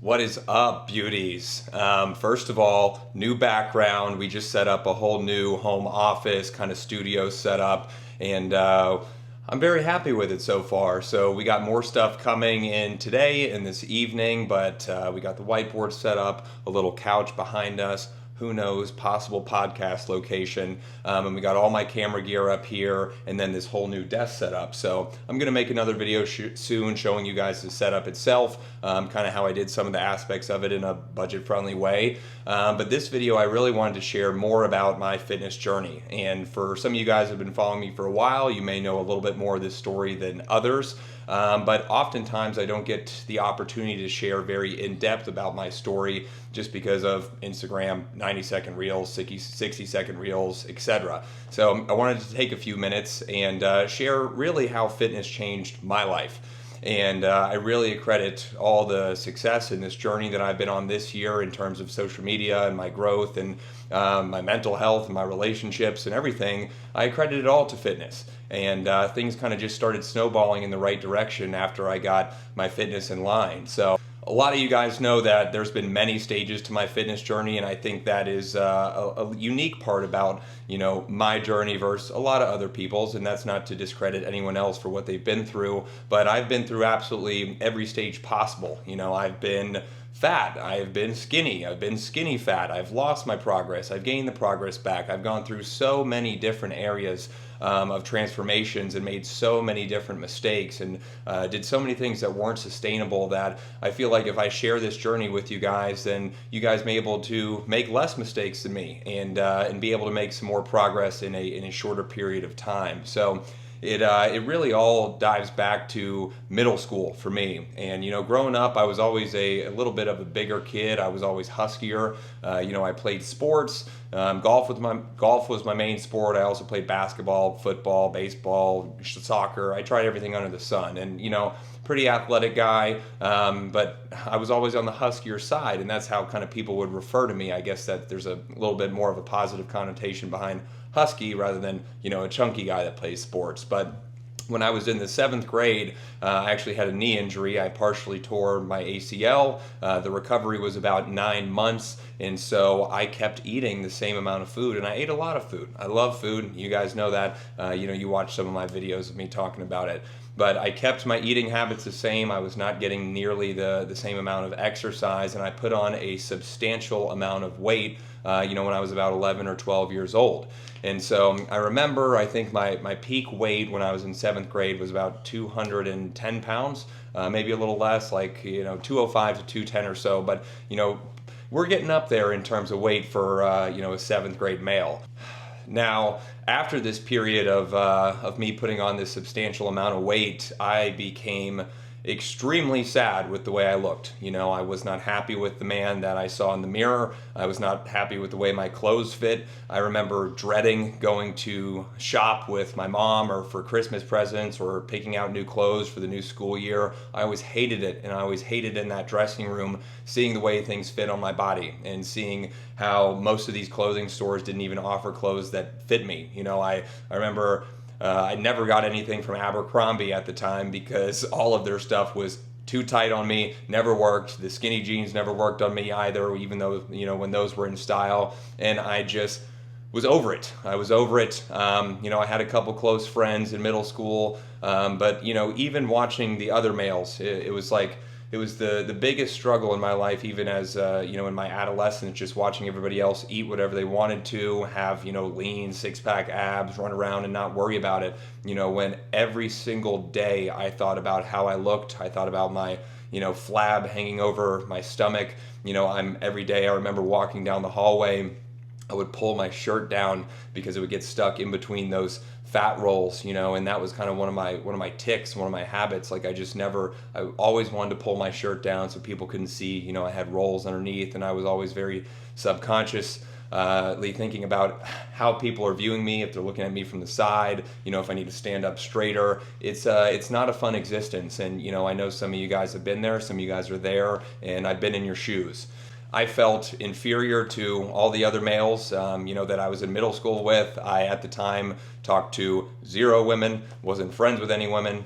What is up, beauties? First of all, new background. We just set up a whole new home office, kind of studio setup, and I'm very happy with it so far. So we got more stuff coming in today and this evening, but we got the whiteboard set up, a little couch behind us. Who knows, possible podcast location. And we got all my camera gear up here and then this whole new desk setup. So I'm going to make another video soon showing you guys the setup itself, kind of how I did some of the aspects of it in a budget-friendly way. But this video, I really wanted to share more about my fitness journey. And for some of you guys who have been following me for a while, you may know a little bit more of this story than others. But oftentimes I don't get the opportunity to share very in-depth about my story just because of Instagram 90-second reels, 60-second reels, etc. So I wanted to take a few minutes and share really how fitness changed my life. And I really credit all the success in this journey that I've been on this year in terms of social media and my growth and my mental health and my relationships and everything. I credit it all to fitness. And things kind of just started snowballing in the right direction after I got my fitness in line. So a lot of you guys know that there's been many stages to my fitness journey, and I think that is a unique part about, my journey versus a lot of other people's, and that's not to discredit anyone else for what they've been through, but I've been through absolutely every stage possible. I've been fat, I've been skinny fat, I've lost my progress, I've gained the progress back, I've gone through so many different areas of transformations and made so many different mistakes and did so many things that weren't sustainable that I feel like if I share this journey with you guys, then you guys may be able to make less mistakes than me and be able to make some more progress in a shorter period of time. So it really all dives back to middle school for me. And growing up, I was always a little bit of a bigger kid. I was always huskier. I played sports. Golf was my main sport. I also played basketball, football, baseball, soccer. I tried everything under the sun. And pretty athletic guy, but I was always on the huskier side, and that's how kind of people would refer to me. I guess that there's a little bit more of a positive connotation behind husky rather than a chunky guy that plays sports. But when I was in the 7th grade, I actually had a knee injury. I partially tore my ACL. The recovery was about 9 months, and so I kept eating the same amount of food, and I ate a lot of food. I love food. You guys know that. You watch some of my videos of me talking about it. But I kept my eating habits the same. I was not getting nearly the same amount of exercise, and I put on a substantial amount of weight when I was about 11 or 12 years old. And so I remember, I think my peak weight when I was in 7th grade was about 210 pounds, maybe a little less, like 205 to 210 or so. But we're getting up there in terms of weight for a 7th grade male. Now, after this period of me putting on this substantial amount of weight, I became extremely sad with the way I looked. I was not happy with the man that I saw in the mirror. I was not happy with the way my clothes fit. I remember dreading going to shop with my mom or for Christmas presents or picking out new clothes for the new school year. I always hated it, and I always hated in that dressing room seeing the way things fit on my body and seeing how most of these clothing stores didn't even offer clothes that fit me. I remember I never got anything from Abercrombie at the time because all of their stuff was too tight on me, never worked. The skinny jeans never worked on me either, even though, when those were in style. And I just was over it. I was over it. I had a couple close friends in middle school, but, even watching the other males, it was like, it was the biggest struggle in my life, even as, in my adolescence, just watching everybody else eat whatever they wanted to, have, lean, six-pack abs, run around and not worry about it. When every single day I thought about how I looked, I thought about my, flab hanging over my stomach. Every day I remember walking down the hallway, I would pull my shirt down because it would get stuck in between those fat rolls, and that was kind of one of my tics, one of my habits. Like I always wanted to pull my shirt down so people couldn't see, I had rolls underneath, and I was always very subconsciously thinking about how people are viewing me, if they're looking at me from the side, if I need to stand up straighter. It's not a fun existence, and I know some of you guys have been there, some of you guys are there, and I've been in your shoes. I felt inferior to all the other males, that I was in middle school with. I, at the time, talked to 0 women, wasn't friends with any women,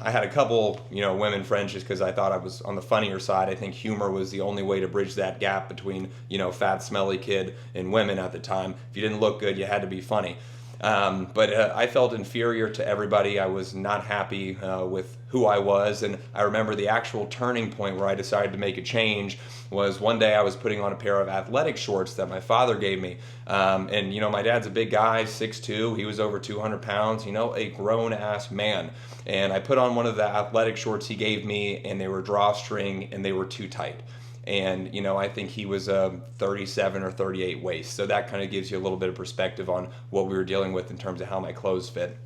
I had a couple, women friends just because I thought I was on the funnier side. I think humor was the only way to bridge that gap between, fat, smelly kid and women at the time. If you didn't look good, you had to be funny. But I felt inferior to everybody. I was not happy with who I was. And I remember the actual turning point where I decided to make a change was one day I was putting on a pair of athletic shorts that my father gave me. And, my dad's a big guy, 6'2". He was over 200 pounds, a grown ass man. And I put on one of the athletic shorts he gave me, and they were drawstring and they were too tight. And, I think he was a 37 or 38 waist. So that kind of gives you a little bit of perspective on what we were dealing with in terms of how my clothes fit.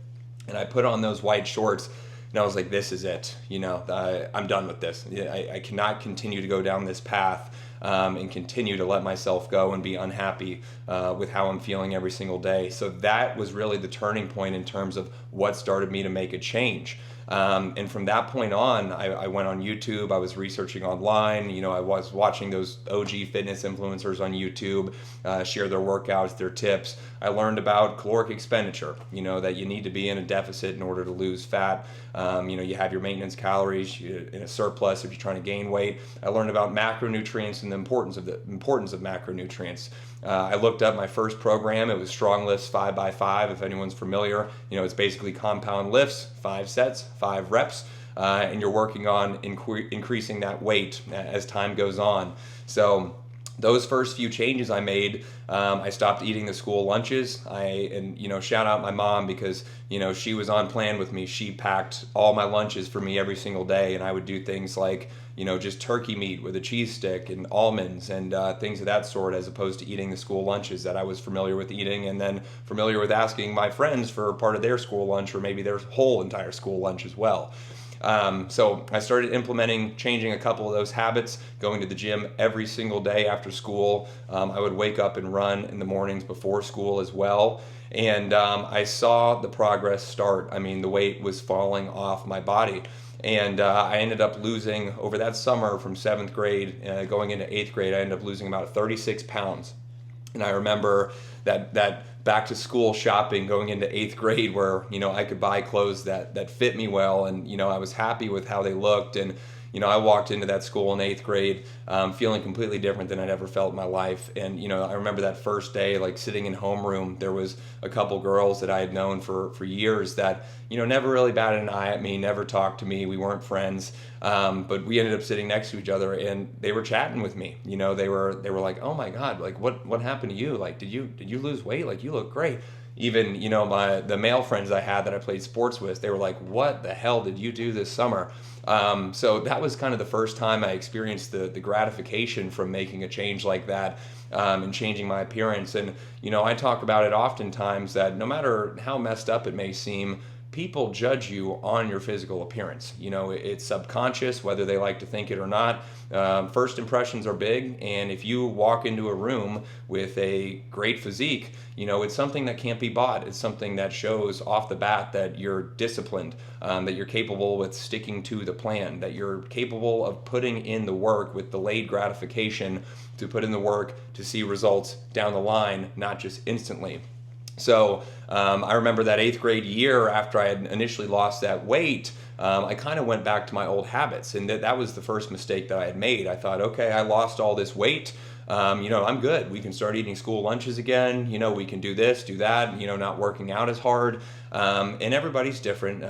And I put on those white shorts and I was like, this is it. I'm done with this. I cannot continue to go down this path and continue to let myself go and be unhappy with how I'm feeling every single day. So that was really the turning point in terms of what started me to make a change. And from that point on, I went on YouTube. I was researching online. I was watching those OG fitness influencers on YouTube share their workouts, their tips. I learned about caloric expenditure, that you need to be in a deficit in order to lose fat. You have your maintenance calories in a surplus if you're trying to gain weight. I learned about macronutrients and the importance of macronutrients. I looked up my first program. It was Strong Lifts 5x5. If anyone's familiar, it's basically compound lifts, 5 sets, 5 reps, and you're working on increasing that weight as time goes on. So those first few changes I made, I stopped eating the school lunches. Shout out my mom because, she was on plan with me. She packed all my lunches for me every single day, and I would do things like, just turkey meat with a cheese stick and almonds and things of that sort, as opposed to eating the school lunches that I was familiar with eating and then familiar with asking my friends for part of their school lunch or maybe their whole entire school lunch as well. So I started changing a couple of those habits, going to the gym every single day after school. I would wake up and run in the mornings before school as well. And I saw the progress start. The weight was falling off my body. And I ended up losing, over that summer from 7th grade going into 8th grade, I ended up losing about 36 pounds. And I remember that back to school shopping going into 8th grade where, I could buy clothes that fit me well. And, I was happy with how they looked. And, I walked into that school in 8th grade feeling completely different than I'd ever felt in my life. And, I remember that first day, like sitting in homeroom, there was a couple girls that I had known for years that, never really batted an eye at me, never talked to me. We weren't friends. But we ended up sitting next to each other and they were chatting with me. They were like, oh my God, like what happened to you? Like, did you lose weight? Like, you look great. Even, the male friends I had that I played sports with, they were like, what the hell did you do this summer? So that was kind of the first time I experienced the gratification from making a change like that and changing my appearance. And, I talk about it oftentimes that no matter how messed up it may seem, people judge you on your physical appearance. It's subconscious, whether they like to think it or not. First impressions are big, and if you walk into a room with a great physique, it's something that can't be bought. It's something that shows off the bat that you're disciplined, that you're capable with sticking to the plan, that you're capable of putting in the work with delayed gratification to put in the work to see results down the line, not just instantly. So I remember that 8th grade year after I had initially lost that weight, I kind of went back to my old habits. And that was the first mistake that I had made. I thought, okay, I lost all this weight. I'm good. We can start eating school lunches again. We can do this, do that, not working out as hard. And everybody's different.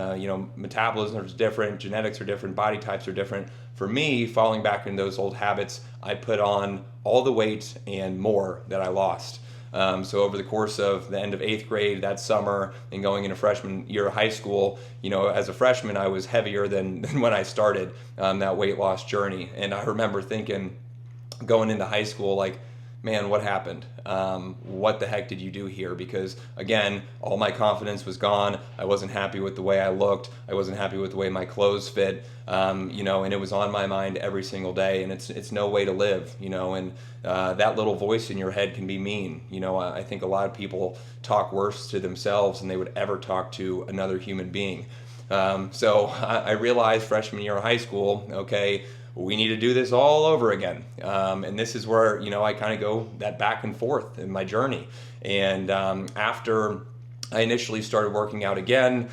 Metabolism is different. Genetics are different. Body types are different. For me, falling back into those old habits, I put on all the weight and more that I lost. So over the course of the end of 8th grade that summer and going into freshman year of high school, as a freshman, I was heavier than when I started that weight loss journey. And I remember thinking going into high school, like, man, what happened? What the heck did you do here? Because again, all my confidence was gone. I wasn't happy with the way I looked. I wasn't happy with the way my clothes fit. And it was on my mind every single day. And it's no way to live. And that little voice in your head can be mean. I think a lot of people talk worse to themselves than they would ever talk to another human being. So I realized freshman year of high school, okay, we need to do this all over again. And this is where, I kind of go that back and forth in my journey. And after I initially started working out again,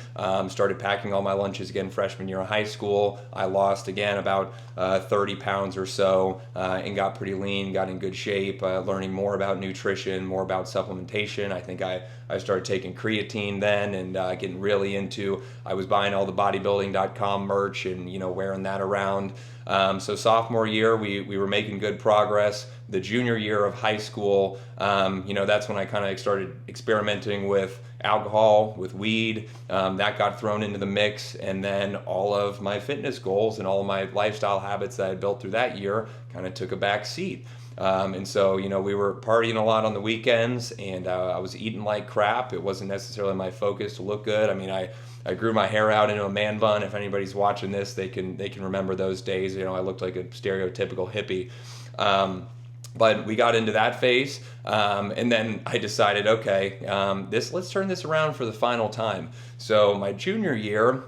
started packing all my lunches again freshman year of high school. I lost again about 30 pounds or so and got pretty lean, got in good shape, learning more about nutrition, more about supplementation. I think I started taking creatine then and getting really into, I was buying all the bodybuilding.com merch and, wearing that around. So sophomore year, we were making good progress. The junior year of high school, that's when I kind of started experimenting with alcohol, with weed. That got thrown into the mix, and then all of my fitness goals and all of my lifestyle habits that I built through that year kind of took a back seat. And so, we were partying a lot on the weekends, and I was eating like crap. It wasn't necessarily my focus to look good. I mean, I grew my hair out into a man bun. If anybody's watching this, they can remember those days. I looked like a stereotypical hippie. But we got into that phase, and then I decided, okay, let's turn this around for the final time. So my junior year,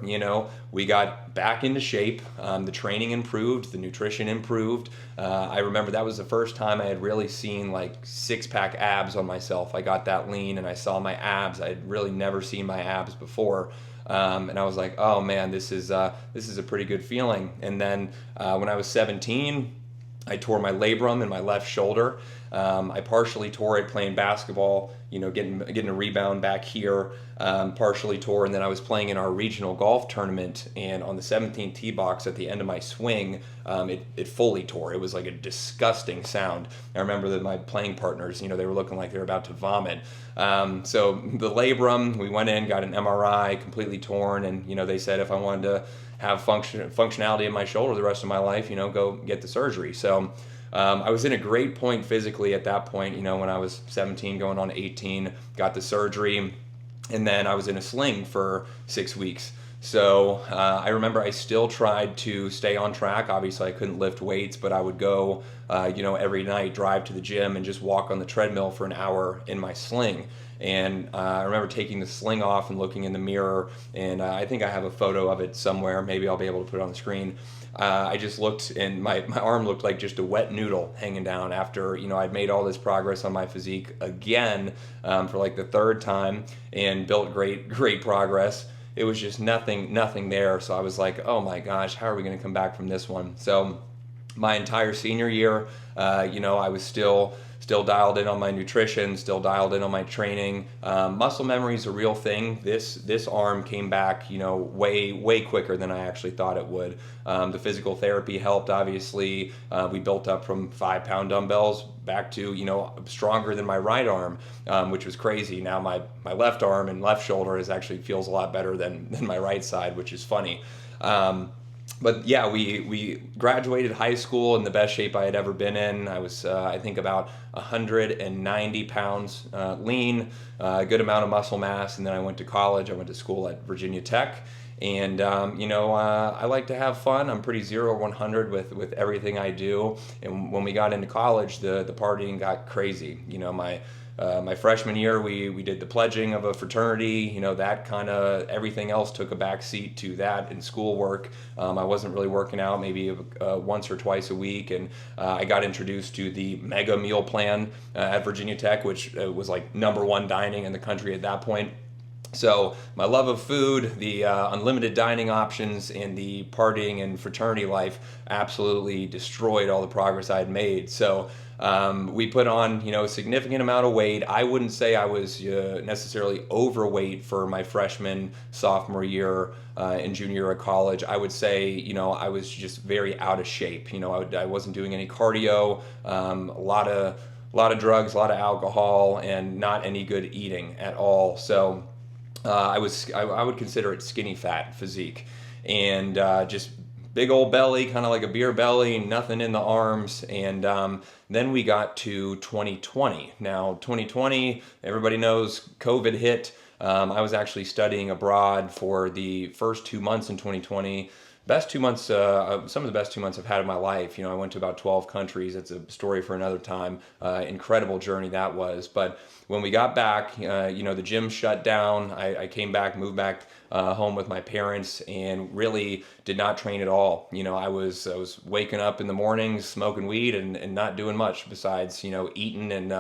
we got back into shape. The training improved, the nutrition improved. I remember that was the first time I had really seen like six-pack abs on myself. I got that lean, and I saw my abs. I had really never seen my abs before. And I was like, oh man, this is a pretty good feeling. And then when I was 17, I tore my labrum in my left shoulder. I partially tore it playing basketball, getting a rebound back here, partially tore, and then I was playing in our regional golf tournament, and on the 17th tee box at the end of my swing, it fully tore. It was like a disgusting sound. I remember that my playing partners, they were looking like they were about to vomit. So the labrum, we went in, got an MRI, completely torn, and they said if I wanted to have functionality in my shoulder the rest of my life, go get the surgery. So I was in a great point physically at that point, when I was 17 going on 18, got the surgery, and then I was in a sling for 6 weeks. So I remember I still tried to stay on track. Obviously I couldn't lift weights, but I would go, every night, drive to the gym and just walk on the treadmill for an hour in my sling. And I remember taking the sling off and looking in the mirror, and I think I have a photo of it somewhere. Maybe I'll be able to put it on the screen. I just looked, and my arm looked like just a wet noodle hanging down after, I'd made all this progress on my physique again for like the third time and built great progress. It was just nothing there. So I was like, oh my gosh, how are we going to come back from this one? So my entire senior year, I was still dialed in on my nutrition, still dialed in on my training. Muscle memory is a real thing. This arm came back, way quicker than I actually thought it would. The physical therapy helped, obviously. We built up from 5-pound dumbbells back to, stronger than my right arm, which was crazy. Now my left arm and left shoulder actually feels a lot better than my right side, which is funny. But yeah, we graduated high school in the best shape I had ever been in. I was, I think, about 190 pounds lean, a good amount of muscle mass, and then I went to college. I went to school at Virginia Tech, and I like to have fun. I'm pretty 0-100 with everything I do. And when we got into college, the partying got crazy. My freshman year, we did the pledging of a fraternity, that kind of, everything else took a back seat to that and schoolwork. I wasn't really working out, maybe once or twice a week, and I got introduced to the mega meal plan at Virginia Tech, which was like #1 dining in the country at that point. So my love of food, the unlimited dining options, and the partying and fraternity life absolutely destroyed all the progress I had made. So we put on, a significant amount of weight. I wouldn't say I was necessarily overweight for my freshman, sophomore year and junior year of college. I would say, I was just very out of shape. I wasn't doing any cardio, a lot of drugs, a lot of alcohol, and not any good eating at all. So I would consider it skinny fat physique, and just big old belly, kind of like a beer belly, nothing in the arms. And then we got to 2020. Now 2020, everybody knows COVID hit. I was actually studying abroad for the first 2 months in 2020. Best 2 months, some of the best 2 months I've had in my life. I went to about 12 countries. It's a story for another time. Incredible journey that was. But when we got back, the gym shut down. I came back, moved back home with my parents, and really did not train at all. I was waking up in the mornings, smoking weed, and not doing much besides, eating and,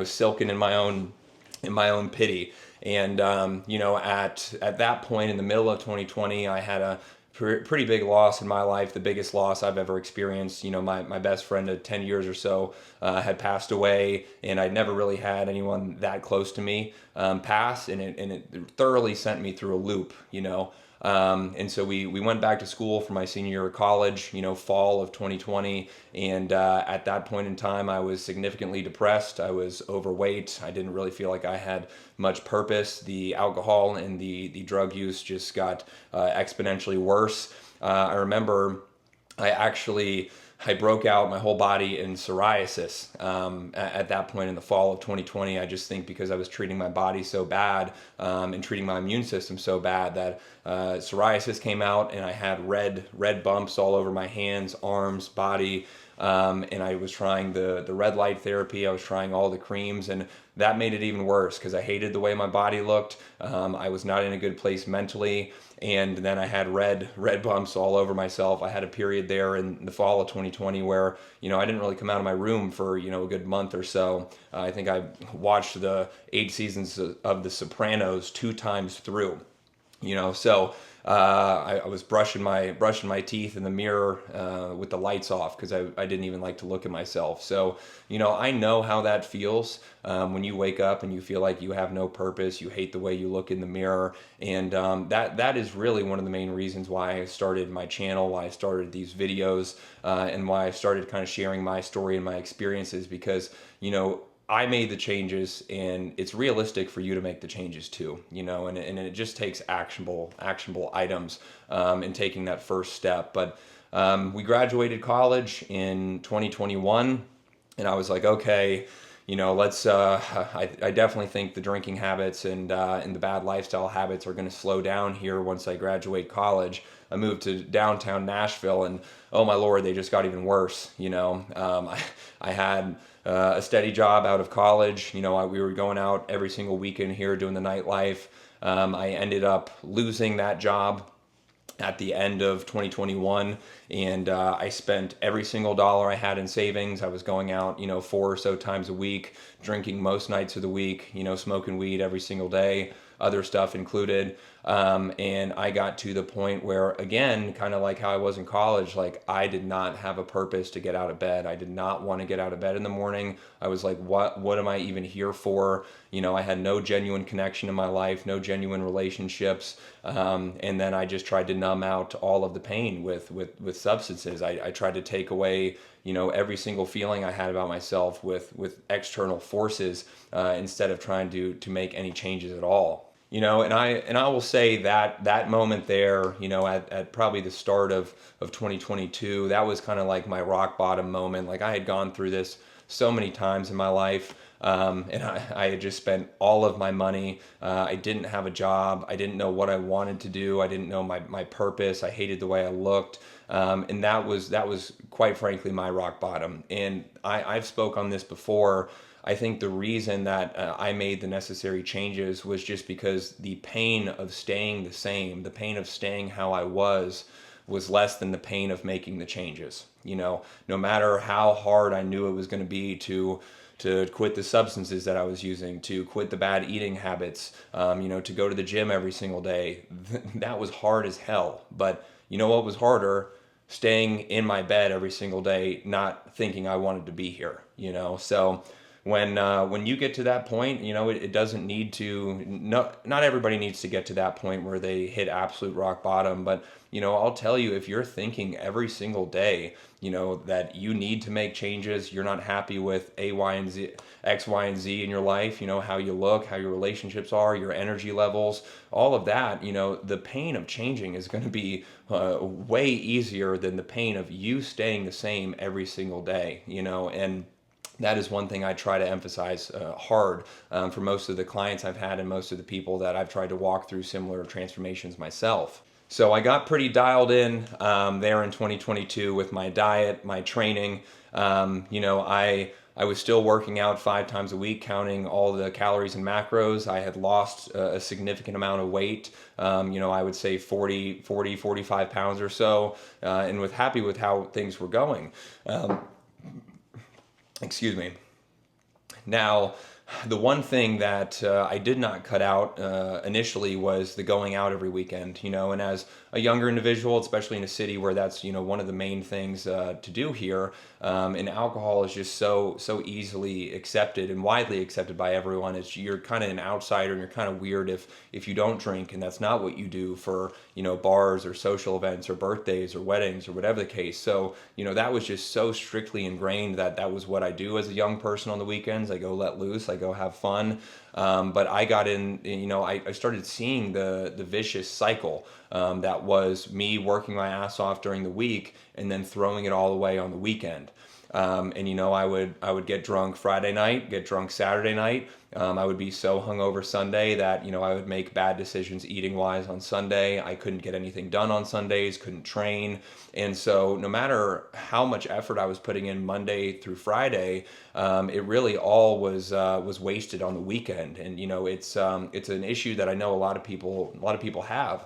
silking in my own pity. And at that point in the middle of 2020, I had a pretty big loss in my life, the biggest loss I've ever experienced. My best friend of 10 years or so had passed away, and I'd never really had anyone that close to me pass, and it thoroughly sent me through a loop. And so we went back to school for my senior year of college, fall of 2020. And at that point in time, I was significantly depressed. I was overweight. I didn't really feel like I had much purpose. The alcohol and the drug use just got exponentially worse. I remember I broke out my whole body in psoriasis at that point in the fall of 2020. I just think because I was treating my body so bad and treating my immune system so bad that psoriasis came out, and I had red bumps all over my hands, arms, body. And I was trying the red light therapy. I was trying all the creams, and that made it even worse because I hated the way my body looked. I was not in a good place mentally, and then I had red bumps all over myself. I had a period there in the fall of 2020 where I didn't really come out of my room for a good month or so. I think I watched the 8 seasons of The Sopranos 2 times through. So I was brushing my teeth in the mirror with the lights off because I didn't even like to look at myself. So I know how that feels when you wake up and you feel like you have no purpose. You hate the way you look in the mirror, and that is really one of the main reasons why I started my channel, why I started these videos, and why I started kind of sharing my story and my experiences, because I made the changes, and it's realistic for you to make the changes too, and it just takes actionable items in taking that first step. But we graduated college in 2021, and I was like, okay, let's. I definitely think the drinking habits and the bad lifestyle habits are going to slow down here once I graduate college. I moved to downtown Nashville, and oh my Lord, they just got even worse. I had a steady job out of college. We were going out every single weekend here doing the nightlife. I ended up losing that job at the end of 2021, and I spent every single dollar I had in savings. I was going out 4 or so times a week, drinking most nights of the week, smoking weed every single day, other stuff included. And I got to the point where, again, kind of like how I was in college, like I did not have a purpose to get out of bed. I did not want to get out of bed in the morning. I was like, what am I even here for? I had no genuine connection in my life, no genuine relationships. And then I just tried to numb out all of the pain with substances. I tried to take away every single feeling I had about myself with external forces instead of trying to make any changes at all. And I will say that moment there, at probably the start of 2022, that was kind of like my rock bottom moment. Like I had gone through this so many times in my life. And I had just spent all of my money. I didn't have a job. I didn't know what I wanted to do. I didn't know my purpose. I hated the way I looked. And that was quite frankly my rock bottom. And I've spoke on this before. I think the reason that I made the necessary changes was just because the pain of staying the same, the pain of staying how I was less than the pain of making the changes. No matter how hard I knew it was going to be to quit the substances that I was using, to quit the bad eating habits, to go to the gym every single day, that was hard as hell. But what was harder? Staying in my bed every single day, not thinking I wanted to be here. So when you get to that point, it doesn't need to. Not everybody needs to get to that point where they hit absolute rock bottom. But I'll tell you, if you're thinking every single day, that you need to make changes, you're not happy with X, Y, and Z in your life, how you look, how your relationships are, your energy levels, all of that, the pain of changing is going to be way easier than the pain of you staying the same every single day, and that is one thing I try to emphasize hard for most of the clients I've had and most of the people that I've tried to walk through similar transformations myself. So I got pretty dialed in there in 2022 with my diet, my training. I was still working out 5 times a week, counting all the calories and macros. I had lost a significant amount of weight, I would say 45 pounds or so, and was happy with how things were going. Excuse me. Now, The one thing that I did not cut out initially was the going out every weekend, and as a younger individual, especially in a city where that's, one of the main things to do here, and alcohol is just so easily accepted and widely accepted by everyone. You're kind of an outsider and you're kind of weird if you don't drink, and that's not what you do for, bars or social events or birthdays or weddings or whatever the case. So, that was just so strictly ingrained that that was what I do as a young person on the weekends. I go let loose, I go have fun. But I got in, I started seeing the vicious cycle that was me working my ass off during the week and then throwing it all away on the weekend. And I would get drunk Friday night, get drunk Saturday night. I would be so hungover Sunday that I would make bad decisions eating wise on Sunday. I couldn't get anything done on Sundays, couldn't train, and so no matter how much effort I was putting in Monday through Friday, it really all was wasted on the weekend. And it's an issue that I know a lot of people have,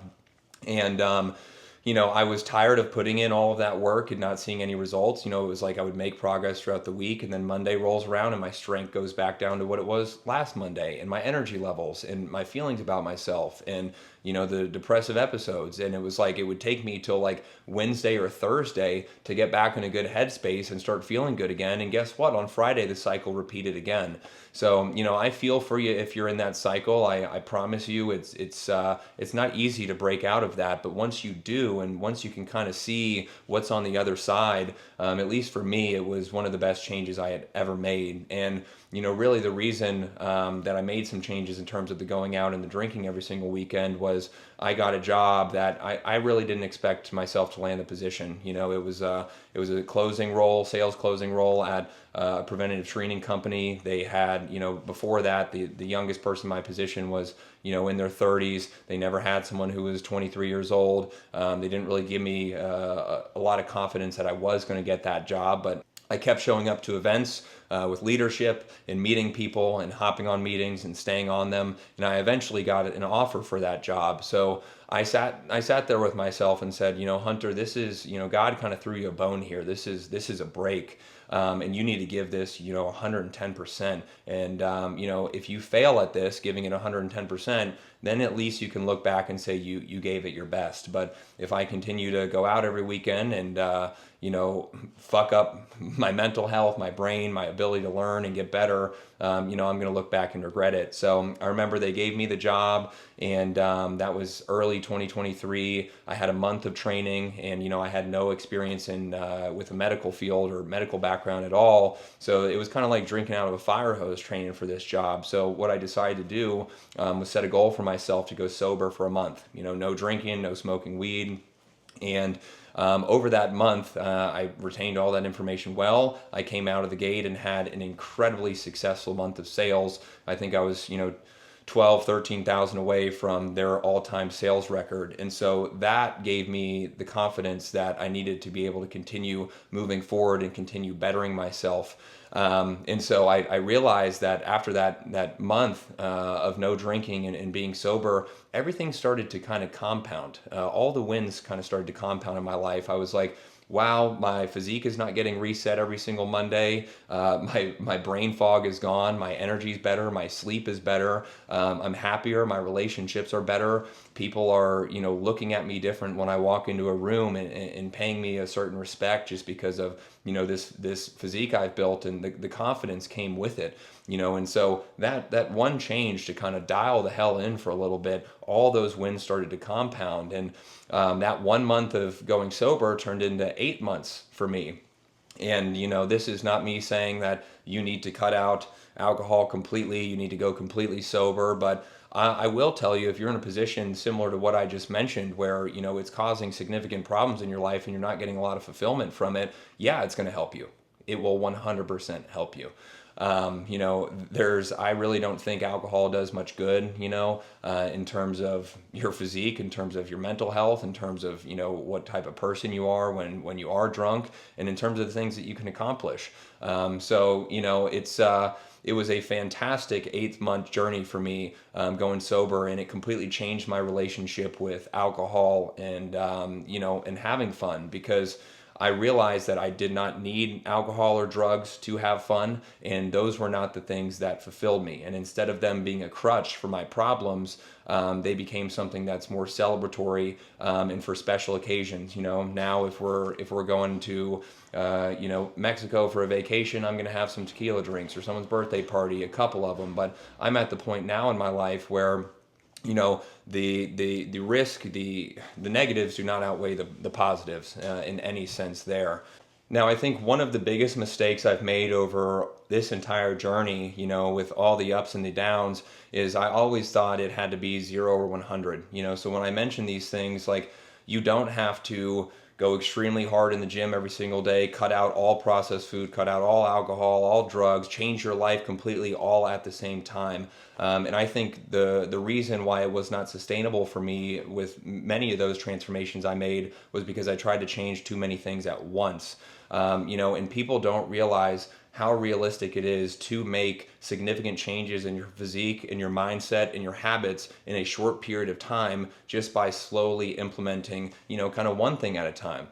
and I was tired of putting in all of that work and not seeing any results. It was like I would make progress throughout the week, and then Monday rolls around and my strength goes back down to what it was last Monday, and my energy levels and my feelings about myself and the depressive episodes. And it was like it would take me till like Wednesday or Thursday to get back in a good headspace and start feeling good again. And guess what? On Friday, the cycle repeated again. So, I feel for you if you're in that cycle. I promise you it's not easy to break out of that. But once you do, and once you can kind of see what's on the other side, at least for me, it was one of the best changes I had ever made. And really the reason that I made some changes in terms of the going out and the drinking every single weekend was I got a job that I really didn't expect myself to land the position. It was a sales closing role at a preventative training company. They had, before that, the youngest person in my position was, in their 30s. They never had someone who was 23 years old. They didn't really give me a lot of confidence that I was going to get that job, but I kept showing up to events with leadership and meeting people and hopping on meetings and staying on them. And I eventually got an offer for that job. So I sat there with myself and said, Hunter, this is, God kind of threw you a bone here. This is a break. And you need to give this, 110%. And, if you fail at this, giving it 110%, then at least you can look back and say you gave it your best. But if I continue to go out every weekend and, fuck up my mental health, my brain, my ability to learn and get better, I'm going to look back and regret it. So I remember they gave me the job, and that was early 2023. I had a month of training, and I had no experience in with a medical field or medical background at all. So it was kind of like drinking out of a fire hose training for this job. So what I decided to do was set a goal for myself to go sober for a month. No drinking, no smoking weed, and over that month, I retained all that information well. I came out of the gate and had an incredibly successful month of sales. I think I was, 12, 13,000 away from their all-time sales record. And so that gave me the confidence that I needed to be able to continue moving forward and continue bettering myself. And so I realized that after that month of no drinking and being sober, everything started to kind of compound. All the wins kind of started to compound in my life. I was like, wow, my physique is not getting reset every single Monday. My brain fog is gone. My energy is better. My sleep is better. I'm happier. My relationships are better. People are, looking at me different when I walk into a room and paying me a certain respect just because of, this physique I've built, and the confidence came with it. And so that one change to kind of dial the hell in for a little bit, all those wins started to compound. And that 1 month of going sober turned into 8 months for me. And, this is not me saying that you need to cut out alcohol completely, you need to go completely sober, but I will tell you, if you're in a position similar to what I just mentioned, where, it's causing significant problems in your life and you're not getting a lot of fulfillment from it, yeah, it's going to help you. It will 100% help you. I really don't think alcohol does much good, in terms of your physique, in terms of your mental health, in terms of, what type of person you are when you are drunk, and in terms of the things that you can accomplish. It was a fantastic 8-month journey for me, going sober, and it completely changed my relationship with alcohol and, and having fun, because I realized that I did not need alcohol or drugs to have fun, and those were not the things that fulfilled me. And instead of them being a crutch for my problems, they became something that's more celebratory, and for special occasions. Now if we're going to Mexico for a vacation, I'm going to have some tequila drinks, or someone's birthday party, a couple of them. But I'm at the point now in my life where the risk, the negatives do not outweigh the positives in any sense there. Now, I think one of the biggest mistakes I've made over this entire journey, with all the ups and the downs, is I always thought it had to be 0 or 100. So when I mention these things, like, you don't have to go extremely hard in the gym every single day, cut out all processed food, cut out all alcohol, all drugs, change your life completely all at the same time. And I think the reason why it was not sustainable for me with many of those transformations I made was because I tried to change too many things at once. And people don't realize how realistic it is to make significant changes in your physique, in your mindset, in your habits in a short period of time, just by slowly implementing, kind of one thing at a time.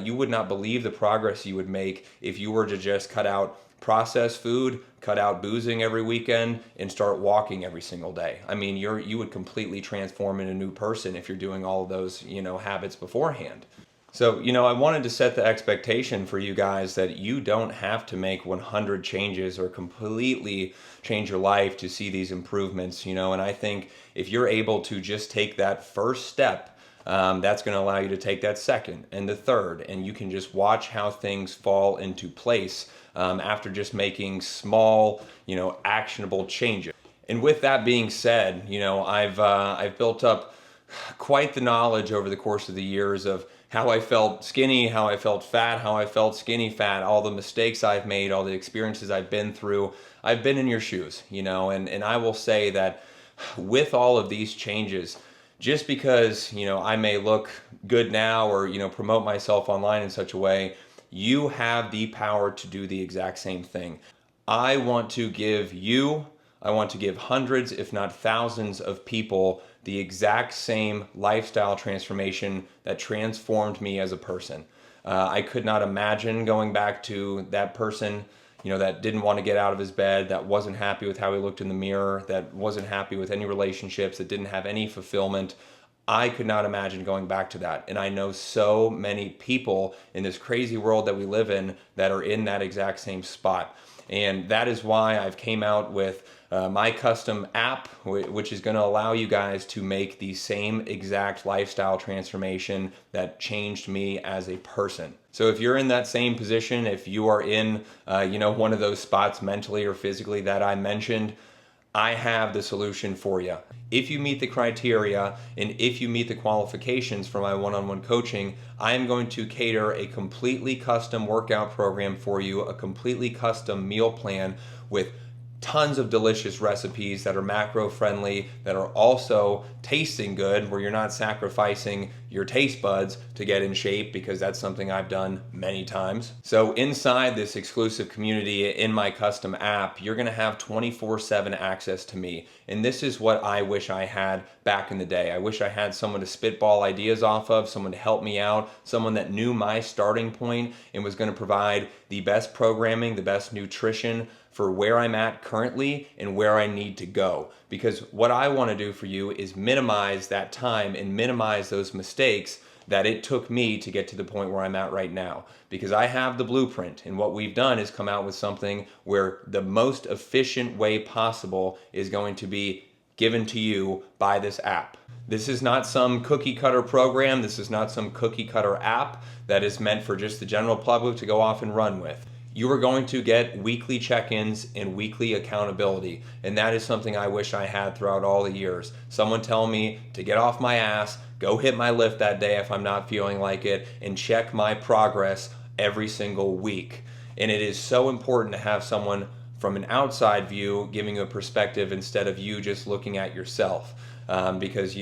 You would not believe the progress you would make if you were to just cut out processed food, cut out boozing every weekend, and start walking every single day. I mean, you would completely transform into a new person if you're doing all of those, habits beforehand. So, I wanted to set the expectation for you guys that you don't have to make 100 changes or completely change your life to see these improvements, and I think if you're able to just take that first step, that's going to allow you to take that second and the third, and you can just watch how things fall into place after just making small, actionable changes. And with that being said, I've built up quite the knowledge over the course of the years of how I felt skinny, how I felt fat, how I felt skinny fat, all the mistakes I've made, all the experiences I've been through. I've been in your shoes, and I will say that with all of these changes, just because, I may look good now or, promote myself online in such a way, you have the power to do the exact same thing. I want to give hundreds, if not thousands of people the exact same lifestyle transformation that transformed me as a person. I could not imagine going back to that person, that didn't want to get out of his bed, that wasn't happy with how he looked in the mirror, that wasn't happy with any relationships, that didn't have any fulfillment. I could not imagine going back to that. And I know so many people in this crazy world that we live in that are in that exact same spot. And that is why I've came out with my custom app, which is going to allow you guys to make the same exact lifestyle transformation that changed me as a person. So if you're in that same position, if you are in, one of those spots mentally or physically that I mentioned, I have the solution for you. If you meet the criteria and if you meet the qualifications for my one-on-one coaching, I am going to cater a completely custom workout program for you, a completely custom meal plan with tons of delicious recipes that are macro friendly, that are also tasting good, where you're not sacrificing your taste buds to get in shape, because that's something I've done many times. So inside this exclusive community in my custom app, you're going to have 24/7 access to me. And this is what I wish I had back in the day. I wish I had someone to spitball ideas off of, someone to help me out, someone that knew my starting point and was going to provide the best programming, the best nutrition for where I'm at currently and where I need to go. Because what I want to do for you is minimize that time and minimize those mistakes that it took me to get to the point where I'm at right now. Because I have the blueprint, and what we've done is come out with something where the most efficient way possible is going to be given to you by this app. This is not some cookie cutter program. This is not some cookie cutter app that is meant for just the general public to go off and run with. You are going to get weekly check-ins and weekly accountability. And that is something I wish I had throughout all the years. Someone tell me to get off my ass, go hit my lift that day if I'm not feeling like it, and check my progress every single week. And it is so important to have someone from an outside view giving you a perspective instead of you just looking at yourself. Because,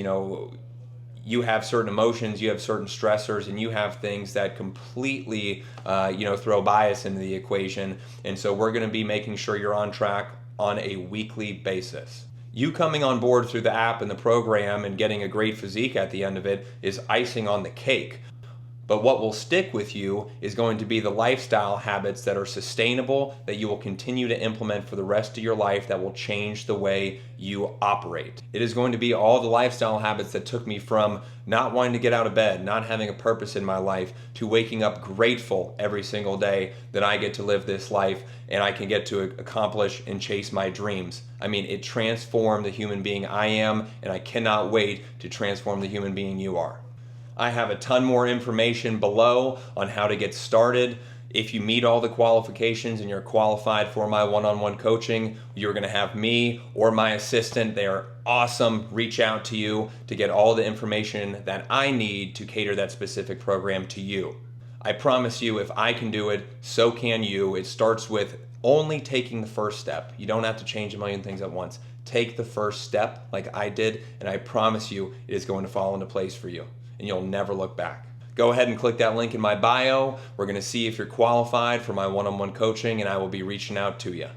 you have certain emotions, you have certain stressors, and you have things that completely, throw bias into the equation. And so we're going to be making sure you're on track on a weekly basis. You coming on board through the app and the program and getting a great physique at the end of it is icing on the cake. But what will stick with you is going to be the lifestyle habits that are sustainable, that you will continue to implement for the rest of your life, that will change the way you operate. It is going to be all the lifestyle habits that took me from not wanting to get out of bed, not having a purpose in my life, to waking up grateful every single day that I get to live this life and I can get to accomplish and chase my dreams. I mean, it transformed the human being I am, and I cannot wait to transform the human being you are. I have a ton more information below on how to get started. If you meet all the qualifications and you're qualified for my one-on-one coaching, you're going to have me or my assistant. They are awesome. Reach out to you to get all the information that I need to cater that specific program to you. I promise you, if I can do it, so can you. It starts with only taking the first step. You don't have to change a million things at once. Take the first step like I did, and I promise you it is going to fall into place for you, and you'll never look back. Go ahead and click that link in my bio. We're going to see if you're qualified for my one-on-one coaching, and I will be reaching out to you.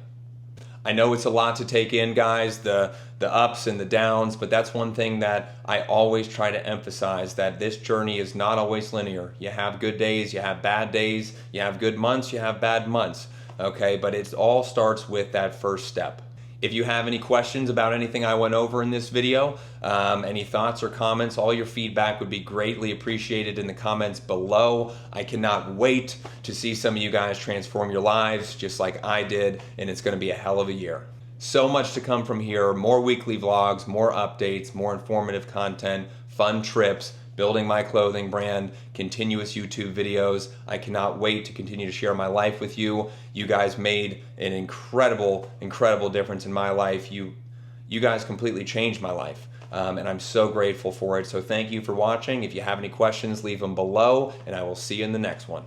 I know it's a lot to take in, guys, the ups and the downs, but that's one thing that I always try to emphasize, that this journey is not always linear. You have good days, you have bad days, you have good months, you have bad months, okay? But it all starts with that first step. If you have any questions about anything I went over in this video, any thoughts or comments, all your feedback would be greatly appreciated in the comments below. I cannot wait to see some of you guys transform your lives just like I did, and it's going to be a hell of a year. So much to come from here, more weekly vlogs, more updates, more informative content, fun trips, building my clothing brand, continuous YouTube videos. I cannot wait to continue to share my life with you. You guys made an incredible, incredible difference in my life. You guys completely changed my life, and I'm so grateful for it. So thank you for watching. If you have any questions, leave them below, and I will see you in the next one.